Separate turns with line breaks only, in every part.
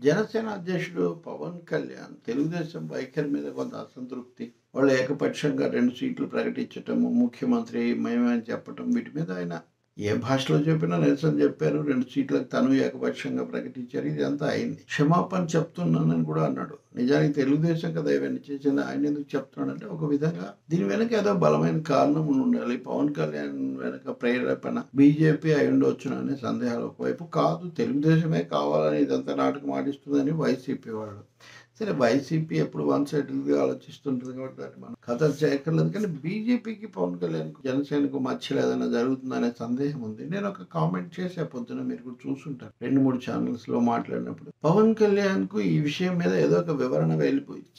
జనసేన అధ్యక్షుడు పవన్ కళ్యాణ్ తెలుగుదేశం వైఖరి మీద కొంత అసంతృప్తి, వాళ్ళు ఏకపక్షంగా 2 సీట్లు ప్రకటించటము, ముఖ్యమంత్రి మేమే అని చెప్పటం, వీటి మీద ఆయన ఏ భాషలో చెప్పినా నిరసన చెప్పారు. 2 సీట్లకు తను ఏకపక్షంగా ప్రకటించారు. ఇదంతా అయింది. క్షమాపణ చెప్తున్నానని కూడా అన్నాడు. నిజానికి తెలుగుదేశం కదా ఇవన్నీ చేసింది, ఆయన ఎందుకు చెప్తున్నాడంటే ఒక విధంగా దీని వెనక ఏదో బలమైన కారణం ఉండాలి. పవన్ కళ్యాణ్ వెనక ప్రేరేపణ బీజేపీ అయి ఉండొచ్చును అనే సందేహాలు. ఒకవైపు కాదు, తెలుగుదేశమే కావాలని ఇదంతా నాటకం ఆడిస్తుందని వైసీపీ వాళ్ళు. సరే, వైసీపీ ఎప్పుడు వన్ సైడ్గా ఆలోచిస్తుంటుంది కాబట్టి దాన్ని మనం కథ చేయక్కర్లేదు. కానీ బీజేపీకి పవన్ కళ్యాణ్కు జనసేనకు మధ్యలో ఏదైనా జరుగుతుందనే సందేహం ఉంది. నేను ఒక కామెంట్ చేసే పొద్దున, మీరు కూడా చూసుంటారు 2-3 ఛానల్స్లో మాట్లాడినప్పుడు, పవన్ కళ్యాణ్కు ఈ విషయం మీద ఏదో ఒక వివరణ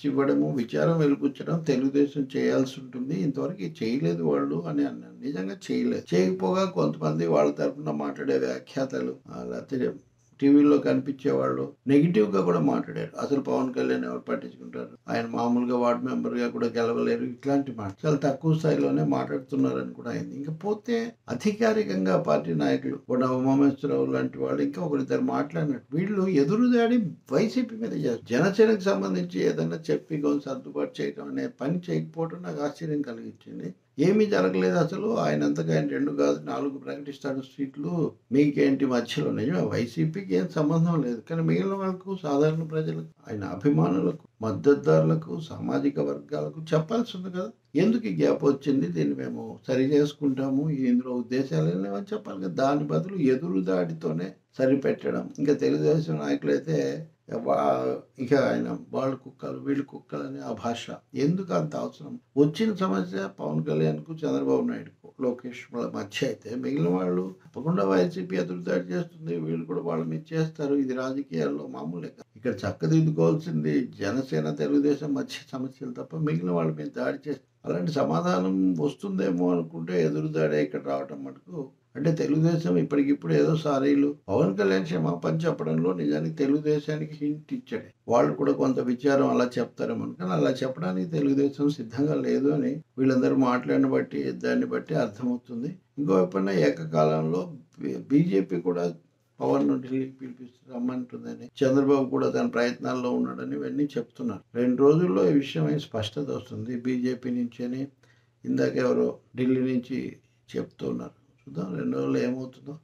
ఇవ్వడము, విచారం వెలిపుచ్చడం తెలుగుదేశం చేయాల్సి ఉంటుంది. ఇంతవరకు చేయలేదు వాళ్ళు అని అన్నాను. నిజంగా చేయలేదు. చేయకపోగా కొంతమంది వాళ్ళ తరఫున మాట్లాడే వ్యాఖ్యాతలు, లేకపోతే టీవీలో కనిపించేవాళ్ళు నెగిటివ్గా కూడా మాట్లాడారు. అసలు పవన్ కళ్యాణ్ ఎవరు పట్టించుకుంటారు, ఆయన మామూలుగా వార్డు మెంబర్గా కూడా గెలవలేరు, ఇట్లాంటి మాట చాలా తక్కువ స్థాయిలోనే మాట్లాడుతున్నారని కూడా అయింది. ఇంకా పోతే అధికారికంగా పార్టీ నాయకులు కూడా ఉమామేశ్వరరావు లాంటి వాళ్ళు ఇంకా ఒకరిద్దరు మాట్లాడినట్టు వీళ్ళు ఎదురుదాడి వైసీపీ మీద చేస్తారు. జనసేనకు సంబంధించి ఏదైనా చెప్పి కొంచెం సర్దుబాటు చేయడం అనే పని చేయకపోవడం నాకు ఆశ్చర్యం కలిగించింది. ఏమీ జరగలేదు అసలు. ఆయనంతగా ఆయన 2 కాదు 4 ప్రకటిస్తాడు సీట్లు, మీకేంటి మధ్యలో? నిజమే, వైసీపీకి ఏం సంబంధం లేదు. కానీ మిగిలిన వాళ్ళకు, సాధారణ ప్రజలకు, ఆయన అభిమానులకు, మద్దతుదారులకు, సామాజిక వర్గాలకు చెప్పాల్సి ఉంది కదా. ఎందుకు ఈ గ్యాప్ వచ్చింది, దీన్ని మేము సరి చేసుకుంటాము, ఇందులో ఉద్దేశాలు లేవని చెప్పాలి కదా. దాని బదులు ఎదురుదాడితోనే సరిపెట్టడం. ఇంకా తెలుగుదేశం నాయకులైతే ఇక ఆయన వాళ్ళు కుక్కలు వీళ్ళు కుక్కలు అని ఆ భాష ఎందుకు అంత అవసరం? వచ్చిన సమస్య పవన్ కళ్యాణ్కు, చంద్రబాబు నాయుడుకు, లోకేష్ మధ్య అయితే మిగిలిన వాళ్ళు తప్పకుండా వైసీపీ ఎదురుదాడి చేస్తుంది, వీళ్ళు కూడా వాళ్ళ మీద చేస్తారు. ఇది రాజకీయాల్లో మామూలే. ఇక్కడ చక్కదిద్దుకోవాల్సింది జనసేన తెలుగుదేశం మధ్య సమస్యలు తప్ప మిగిలిన వాళ్ళ మీద దాడి చేస్తారు. అలాంటి సమాధానం వస్తుందేమో అనుకుంటే ఎదురుదాడే ఇక్కడ రావటం మటుకు, అంటే తెలుగుదేశం ఇప్పటికిప్పుడు ఏదో సారీలు పవన్ కళ్యాణ్ క్షమాపణ చెప్పడంలో నిజానికి తెలుగుదేశానికి హింట్ ఇచ్చాడు. వాళ్ళు కూడా కొంత విచారం అలా చెప్తారేమో, కానీ అలా చెప్పడానికి తెలుగుదేశం సిద్ధంగా లేదు అని వీళ్ళందరూ మాట్లాడిన బట్టి దాన్ని బట్టి అర్థమవుతుంది. ఇంకో ఎప్పుడైనా ఏకకాలంలో బీజేపీ కూడా పవన్ ఢిల్లీకి రమ్మంటుందని, చంద్రబాబు కూడా తన ప్రయత్నాల్లో ఉన్నాడని ఇవన్నీ చెప్తున్నారు. 2 రోజుల్లో ఈ విషయం స్పష్టత వస్తుంది బీజేపీ నుంచి అని ఇందాక ఎవరో ఢిల్లీ నుంచి చెప్తున్నారు. చూద్దాం 2 రోజుల్లో ఏమవుతుందో.